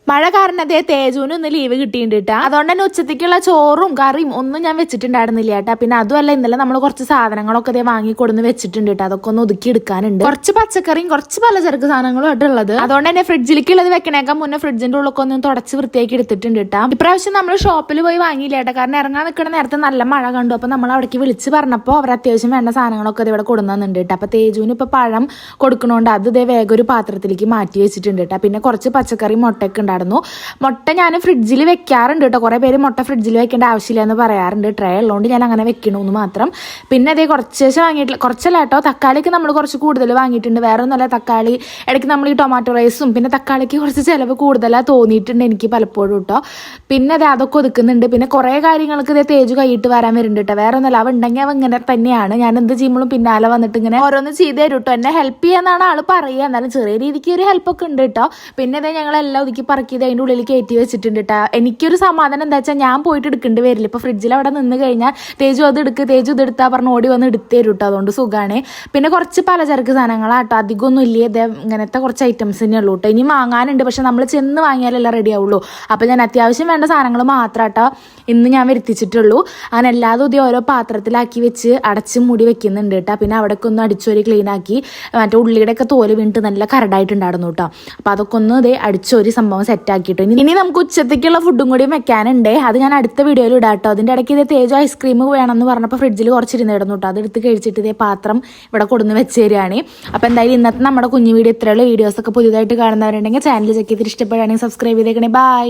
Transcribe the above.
മഴ കാരണം അതേ തേജുവിന് ഇന്ന് ലീവ് കിട്ടിയിട്ടുണ്ട്. അതുകൊണ്ട് തന്നെ ഉച്ചത്തേക്കുള്ള ചോറും കറിയും ഒന്നും ഞാൻ വെച്ചിട്ടുണ്ടായിരുന്നില്ല കേട്ടാ. പിന്നെ അതുമല്ല ഇന്നലെ നമ്മൾ കുറച്ച് സാധനങ്ങളൊക്കെ അതേ വാങ്ങിക്കൊടുന്ന് വെച്ചിട്ടുണ്ട് കേട്ടോ. അതൊക്കെ ഒന്ന് ഒതുക്കി എടുക്കാനുണ്ട്. കുറച്ച് പച്ചക്കറിയും കുറച്ച് പലചരക്ക് സാധനങ്ങളും ആയിട്ട് ഉള്ളത്. അതുകൊണ്ട് തന്നെ ഫ്രിഡ്ജിലേക്ക് ഉള്ളത് വെക്കണേക്കാൾ മുന്നേ ഫ്രിഡ്ജിന്റെ ഉള്ളൊക്കെ ഒന്ന് തുടച്ച് വൃത്തിയാക്കി എടുത്തിട്ടുണ്ട് കേട്ടാ. ഇപ്രാവശ്യം നമ്മൾ ഷോപ്പിൽ പോയി വാങ്ങിയില്ല കേട്ടോ. കാരണം ഇറങ്ങാൻ നിൽക്കുന്ന നേരത്തെ നല്ല മഴ കണ്ടു. അപ്പൊ നമ്മൾ അവിടേക്ക് വിളിച്ച് പറഞ്ഞപ്പോൾ അവർ അത്യാവശ്യം വേണ്ട സാധനങ്ങളൊക്കെ ഇവിടെ കൊടുക്കുന്നുണ്ട് കേട്ടോ. അപ്പൊ തേജുവിന് ഇപ്പൊ പഴം കൊടുക്കണോണ്ട് അത് ഇതേ വേഗം ഒരു പാത്രത്തിലേക്ക് മാറ്റി വെച്ചിട്ടുണ്ട് കേട്ടോ. പിന്നെ കുറച്ച് പച്ചക്കറി മുട്ടയൊക്കെ ഉണ്ടായിരുന്നു. മുട്ട ഞാൻ ഫ്രിഡ്ജിൽ വെക്കാറുണ്ട് കേട്ടോ. കുറെ പേര് മുട്ട ഫ്രിഡ്ജിൽ വെക്കേണ്ട ആവശ്യമില്ല എന്ന് പറയാറുണ്ട്. ട്രേ ഉള്ളതുകൊണ്ട് ഞാൻ അങ്ങനെ വെക്കണമെന്ന് മാത്രം. പിന്നെ അതേ കുറച്ച് വാങ്ങിയിട്ടില്ല, കുറച്ചല്ല കേട്ടോ. തക്കാളിക്ക് നമ്മൾ കുറച്ച് കൂടുതൽ വാങ്ങിയിട്ടുണ്ട്. വേറെ ഒന്നല്ല, തക്കാളി ഇടയ്ക്ക് നമ്മൾ ഈ ടൊമാറ്റോ റൈസും പിന്നെ തക്കാളിക്ക് കുറച്ച് ചിലവ് കൂടുതലാണ് തോന്നിയിട്ടുണ്ട് എനിക്ക് പലപ്പോഴും കേട്ടോ. പിന്നെ അതെ അതൊക്കെ ഒതുക്കുന്നുണ്ട്. പിന്നെ കുറേ കാര്യങ്ങൾക്ക് ഇതേ തേജു കൈയിട്ട് വരാൻ വരുന്നുണ്ട് കേട്ടോ. വേറെ ഒന്നല്ല, അവ ഉണ്ടെങ്കിൽ അവ ഇങ്ങനെ തന്നെയാണ്. ഞാൻ എന്ത് ചെയ്യുമ്പോഴും പിന്നാലെ വന്നിട്ട് ഇങ്ങനെ ഓരോന്ന് ചെയ്ത് തരും കേട്ടോ. എന്നെ ഹെൽപ്പ് ചെയ്യാന്നാണ് ആള് പറയുക. എന്നാലും ചെറിയ രീതിക്ക് ഒരു ഹെൽപ്പൊക്കെ ഉണ്ട് കേട്ടോ. പിന്നെ അതെ ഞങ്ങളെല്ലാം ഒതുക്കി പറക്കി അതിൻ്റെ ഉള്ളിൽ കയറ്റി വെച്ചിട്ടുണ്ട് കേട്ടോ. എനിക്കൊരു സമാധാനം എന്താ വെച്ചാൽ ഞാൻ പോയിട്ട് എടുക്കേണ്ടി വരില്ല. ഇപ്പോൾ ഫ്രിഡ്ജിൽ അവിടെ നിന്ന് കഴിഞ്ഞാൽ തേജു അത് എടുക്ക്, തേജു ഇത് എടുത്താൽ പറഞ്ഞ് ഓടി വന്ന് എടുത്തു തരും കേട്ടോ. അതുകൊണ്ട് സുഖമാണ്. പിന്നെ കുറച്ച് പലചരക്ക് സാധനങ്ങളാട്ടോ, അധികമൊന്നും ഇല്ല. ഇങ്ങനത്തെ കുറച്ച് ഐറ്റംസ് തന്നെ ഉള്ളൂ കേട്ടോ. ഇനി വാങ്ങാനുണ്ട്, പക്ഷെ നമ്മൾ ചെന്ന് വാങ്ങിയാലല്ല റെഡി ആവുള്ളൂ. അപ്പോൾ ഞാൻ അത്യാവശ്യം വേണ്ട സാധനങ്ങൾ മാത്രം കേട്ടോ ഇന്ന് ഞാൻ വരുത്തിച്ചിട്ടുള്ളൂ. അങ്ങനെ എല്ലാതും ഇതേ ഓരോ പാത്രത്തിലാക്കി വെച്ച് അടച്ച് മൂടി വെക്കുന്നുണ്ട് കേട്ടോ. പിന്നെ അവിടേക്ക് ഒന്ന് അടിച്ചൊരു ക്ലീൻ ആക്കി മറ്റേ ഉള്ളിയുടെ ഒക്കെ തോല് വീണിട്ട് നല്ല കരടായിട്ടുണ്ടായിരുന്നു കേട്ടോ. അപ്പോൾ അതൊക്കെ ഒന്ന് ഇതേ അടിച്ചൊരു സംഭവം സെറ്റ് ആക്കിയിട്ട് ഇനി നമുക്ക് ഉച്ചത്തേക്കുള്ള ഫുഡും കൂടി വെക്കാനുണ്ട്. അത് ഞാൻ അടുത്ത വീഡിയോയിൽ ഇടാം കേട്ടോ. അതിൻ്റെ ഇടയ്ക്ക് ഇതേ തേജ് ഐസ്ക്രീം വേണമെന്ന് പറഞ്ഞപ്പോൾ ഫ്രിഡ്ജിൽ കുറച്ചിരുന്നിടുന്നു കേട്ടോ. അതെടുത്ത് കഴിച്ചിട്ട് ഇതേ പാത്രം ഇവിടെ കൊടുന്ന് വെച്ച് തരികയാണ്. അപ്പോൾ എന്തായാലും ഇന്നത്തെ നമ്മുടെ കുഞ്ഞു വീഡിയോ ഇത്രയുള്ള വീഡിയോസൊക്കെ പുതിയതായിട്ട് കാണുന്നവരുണ്ടെങ്കിൽ ചാനൽ ചെക്ക് ചെയ്തിട്ട് ഇഷ്ടപ്പെടുകയാണെങ്കിൽ സബ്സ്ക്രൈബ് ചെയ്തേക്കണേ. ബൈ.